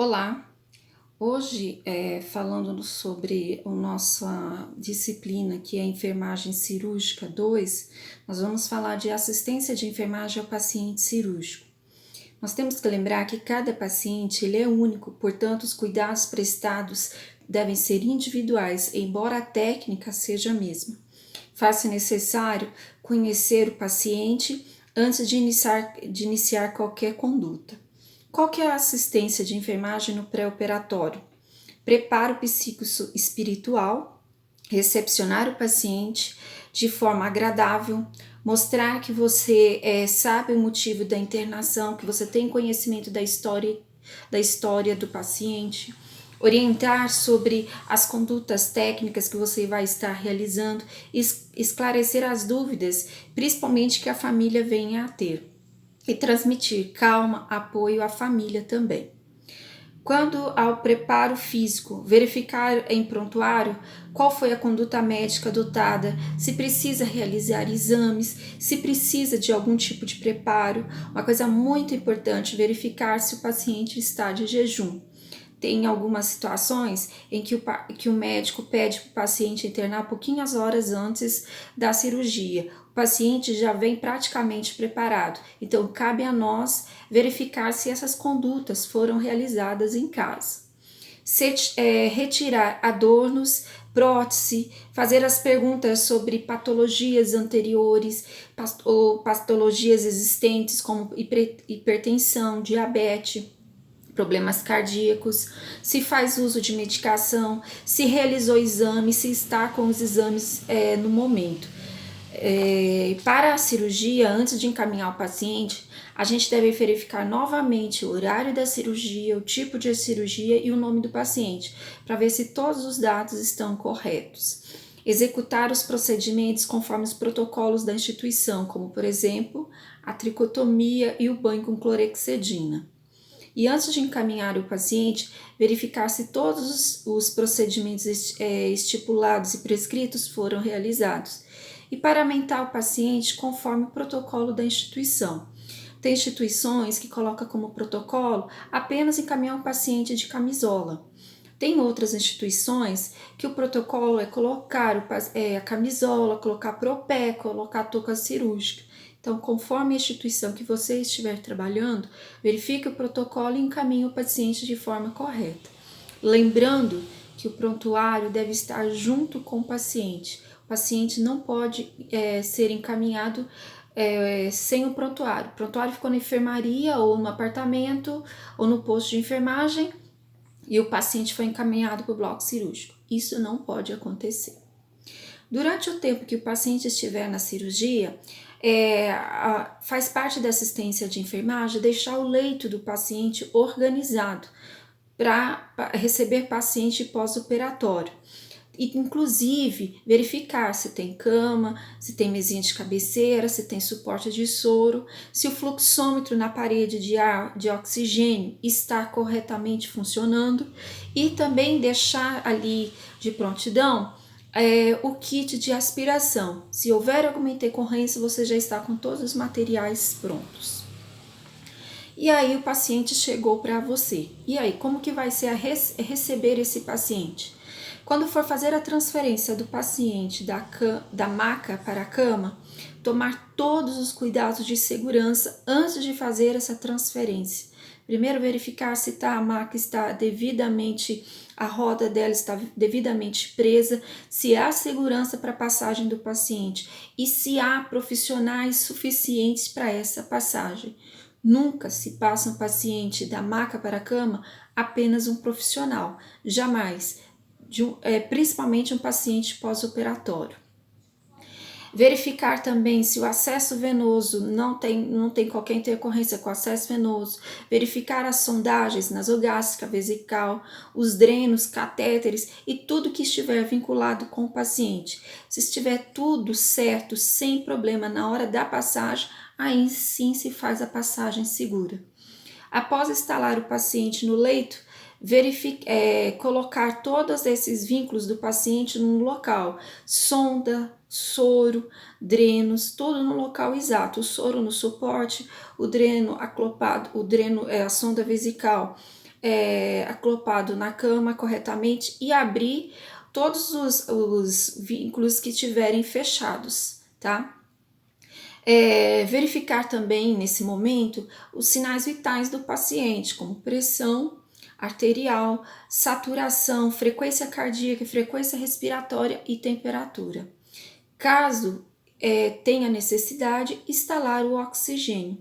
Olá, hoje falando sobre a nossa disciplina que é Enfermagem Cirúrgica 2, nós vamos falar de assistência de enfermagem ao paciente cirúrgico. Nós temos que lembrar que cada paciente ele é único, portanto os cuidados prestados devem ser individuais, embora a técnica seja a mesma. Faz-se necessário conhecer o paciente antes de iniciar qualquer conduta. Qual que é a assistência de enfermagem no pré-operatório? Preparo psicoespiritual, recepcionar o paciente de forma agradável, mostrar que você sabe o motivo da internação, que você tem conhecimento da história do paciente, orientar sobre as condutas técnicas que você vai estar realizando, esclarecer as dúvidas, principalmente que a família venha a ter, e transmitir calma, apoio à família também. Quando ao preparo físico, verificar em prontuário qual foi a conduta médica adotada, se precisa realizar exames, se precisa de algum tipo de preparo. Uma coisa muito importante, verificar se o paciente está de jejum. Tem algumas situações em que o médico pede para o paciente internar pouquinhas horas antes da cirurgia. O paciente já vem praticamente preparado, então cabe a nós verificar se essas condutas foram realizadas em casa. Retirar adornos, prótese, fazer as perguntas sobre patologias anteriores ou patologias existentes como hipertensão, diabetes, problemas cardíacos, se faz uso de medicação, se realizou exame, se está com os exames no momento. Para a cirurgia, antes de encaminhar o paciente, a gente deve verificar novamente o horário da cirurgia, o tipo de cirurgia e o nome do paciente, para ver se todos os dados estão corretos. Executar os procedimentos conforme os protocolos da instituição, como por exemplo, a tricotomia e o banho com clorexidina. E antes de encaminhar o paciente, verificar se todos os procedimentos estipulados e prescritos foram realizados e paramentar o paciente conforme o protocolo da instituição. Tem instituições que colocam como protocolo apenas encaminhar o paciente de camisola. Tem outras instituições que o protocolo é colocar a camisola, colocar propé, colocar a touca cirúrgica. Então, conforme a instituição que você estiver trabalhando, verifique o protocolo e encaminhe o paciente de forma correta. Lembrando que o prontuário deve estar junto com o paciente. O paciente não pode ser encaminhado sem o prontuário. O prontuário ficou na enfermaria ou no apartamento ou no posto de enfermagem e o paciente foi encaminhado para o bloco cirúrgico. Isso não pode acontecer. Durante o tempo que o paciente estiver na cirurgia, faz parte da assistência de enfermagem deixar o leito do paciente organizado para receber paciente pós-operatório. E, inclusive, verificar se tem cama, se tem mesinha de cabeceira, se tem suporte de soro, se o fluxômetro na parede de oxigênio está corretamente funcionando e também deixar ali de prontidão o kit de aspiração. Se houver alguma intercorrência, você já está com todos os materiais prontos. E aí o paciente chegou para você. E aí, como que vai ser receber esse paciente? Quando for fazer a transferência do paciente da maca para a cama, tomar todos os cuidados de segurança antes de fazer essa transferência. Primeiro verificar se a maca está devidamente, a roda dela está devidamente presa, se há segurança para a passagem do paciente e se há profissionais suficientes para essa passagem. Nunca se passa um paciente da maca para a cama apenas um profissional, jamais, principalmente um paciente pós-operatório. Verificar também se o acesso venoso não tem qualquer intercorrência com o acesso venoso. Verificar as sondagens nasogástrica, vesical, os drenos, catéteres e tudo que estiver vinculado com o paciente. Se estiver tudo certo, sem problema na hora da passagem, aí sim se faz a passagem segura. Após instalar o paciente no leito, colocar todos esses vínculos do paciente no local, sonda, soro, drenos, tudo no local exato, o soro no suporte, o dreno aclopado, a sonda vesical, acoplado na cama corretamente e abrir todos os vínculos que estiverem fechados, tá? Verificar também nesse momento os sinais vitais do paciente, como pressão arterial, saturação, frequência cardíaca, frequência respiratória e temperatura. Caso tenha necessidade, instalar o oxigênio.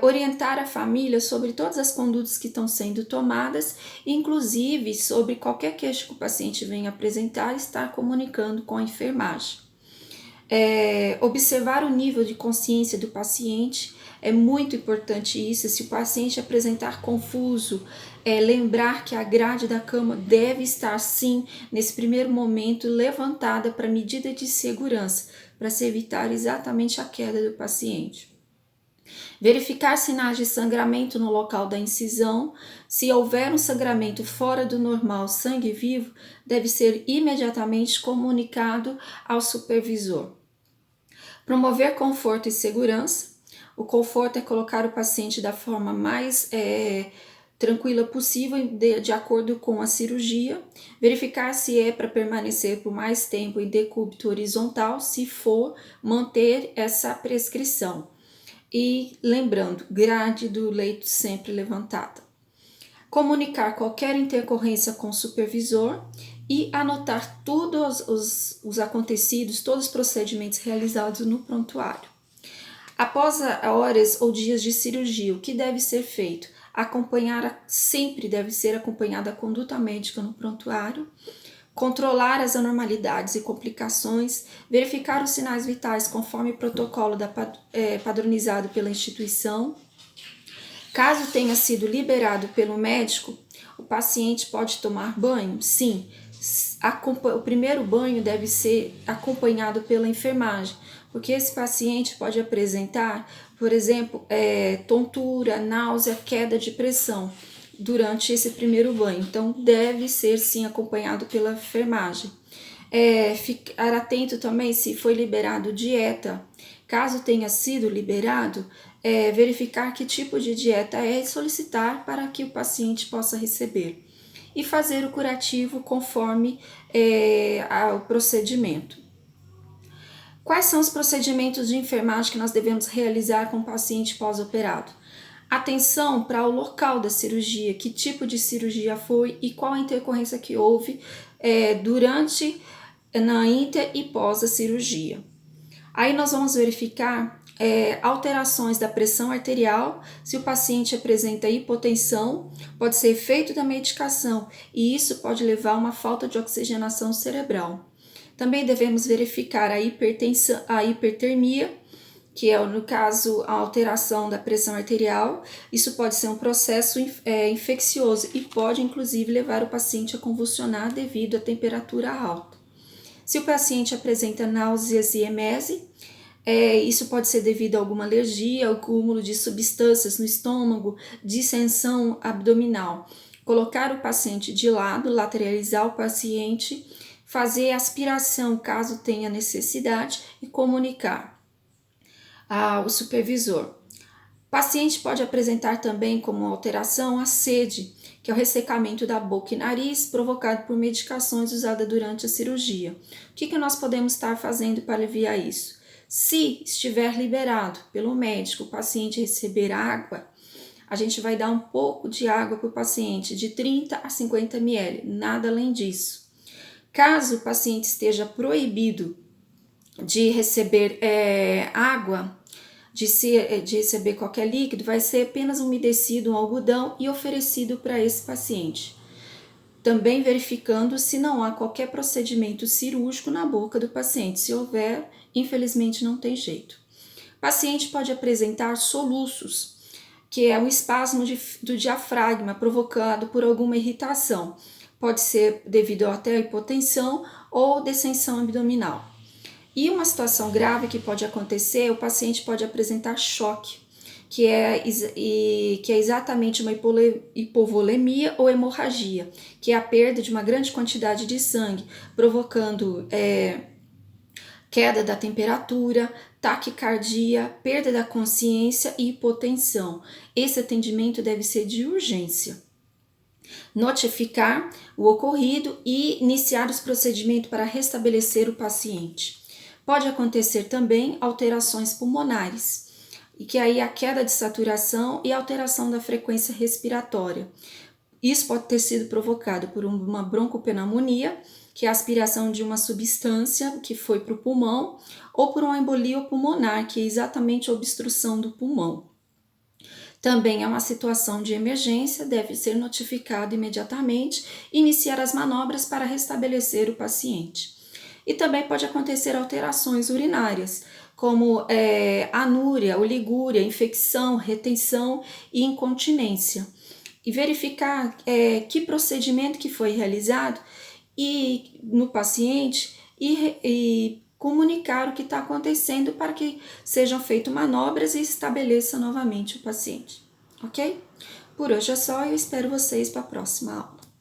Orientar a família sobre todas as condutas que estão sendo tomadas, inclusive sobre qualquer queixa que o paciente venha apresentar, estar comunicando com a enfermagem. Observar o nível de consciência do paciente, é muito importante isso. Se o paciente apresentar confuso, lembrar que a grade da cama deve estar sim, nesse primeiro momento, levantada para medida de segurança, para se evitar exatamente a queda do paciente. Verificar sinais de sangramento no local da incisão. Se houver um sangramento fora do normal, sangue vivo, deve ser imediatamente comunicado ao supervisor. Promover conforto e segurança. O conforto é colocar o paciente da forma mais tranquila possível, de acordo com a cirurgia. Verificar se é para permanecer por mais tempo em decúbito horizontal, se for, manter essa prescrição. E lembrando, grade do leito sempre levantada. Comunicar qualquer intercorrência com o supervisor e anotar todos os acontecidos, todos os procedimentos realizados no prontuário. Após horas ou dias de cirurgia, o que deve ser feito? Sempre deve ser acompanhada a conduta médica no prontuário, controlar as anormalidades e complicações, verificar os sinais vitais conforme o protocolo padronizado pela instituição. Caso tenha sido liberado pelo médico, o paciente pode tomar banho? Sim. O primeiro banho deve ser acompanhado pela enfermagem, porque esse paciente pode apresentar, por exemplo, tontura, náusea, queda de pressão durante esse primeiro banho. Então, deve ser sim acompanhado pela enfermagem. Ficar atento também se foi liberado dieta. Caso tenha sido liberado, verificar que tipo de dieta é e solicitar para que o paciente possa receber. E fazer o curativo conforme o procedimento. Quais são os procedimentos de enfermagem que nós devemos realizar com o paciente pós-operado? Atenção para o local da cirurgia, que tipo de cirurgia foi e qual a intercorrência que houve durante, na inter e pós a cirurgia. Aí nós vamos verificar alterações da pressão arterial. Se o paciente apresenta hipotensão, pode ser efeito da medicação e isso pode levar a uma falta de oxigenação cerebral. Também devemos verificar a hipertermia, que é, no caso, a alteração da pressão arterial. Isso pode ser um processo infeccioso e pode, inclusive, levar o paciente a convulsionar devido à temperatura alta. Se o paciente apresenta náuseas e emese, isso pode ser devido a alguma alergia, ao acúmulo de substâncias no estômago, distensão abdominal. Colocar o paciente de lado, lateralizar o paciente, fazer aspiração caso tenha necessidade e comunicar ao supervisor. O paciente pode apresentar também como alteração a sede, que é o ressecamento da boca e nariz provocado por medicações usadas durante a cirurgia. O que nós podemos estar fazendo para aliviar isso? Se estiver liberado pelo médico o paciente receber água, a gente vai dar um pouco de água para o paciente, de 30 a 50 ml, nada além disso. Caso o paciente esteja proibido de receber água, de receber qualquer líquido, vai ser apenas umedecido um algodão e oferecido para esse paciente. Também verificando se não há qualquer procedimento cirúrgico na boca do paciente. Se houver, infelizmente não tem jeito. O paciente pode apresentar soluços, que é um espasmo do diafragma provocado por alguma irritação. Pode ser devido até a hipotensão ou distensão abdominal. E uma situação grave que pode acontecer, o paciente pode apresentar choque, que é exatamente uma hipovolemia ou hemorragia, que é a perda de uma grande quantidade de sangue, provocando queda da temperatura, taquicardia, perda da consciência e hipotensão. Esse atendimento deve ser de urgência. notificar o ocorrido e iniciar os procedimentos para restabelecer o paciente. Pode acontecer também alterações pulmonares, e que aí a queda de saturação e alteração da frequência respiratória. Isso pode ter sido provocado por uma broncopneumonia, que é a aspiração de uma substância que foi para o pulmão, ou por uma embolia pulmonar, que é exatamente a obstrução do pulmão. Também é uma situação de emergência, deve ser notificado imediatamente e iniciar as manobras para restabelecer o paciente. E também pode acontecer alterações urinárias, como anúria, oligúria, infecção, retenção e incontinência. E verificar que procedimento que foi realizado e no paciente e comunicar o que está acontecendo para que sejam feitas manobras e estabeleça novamente o paciente, ok? Por hoje é só, eu espero vocês para a próxima aula.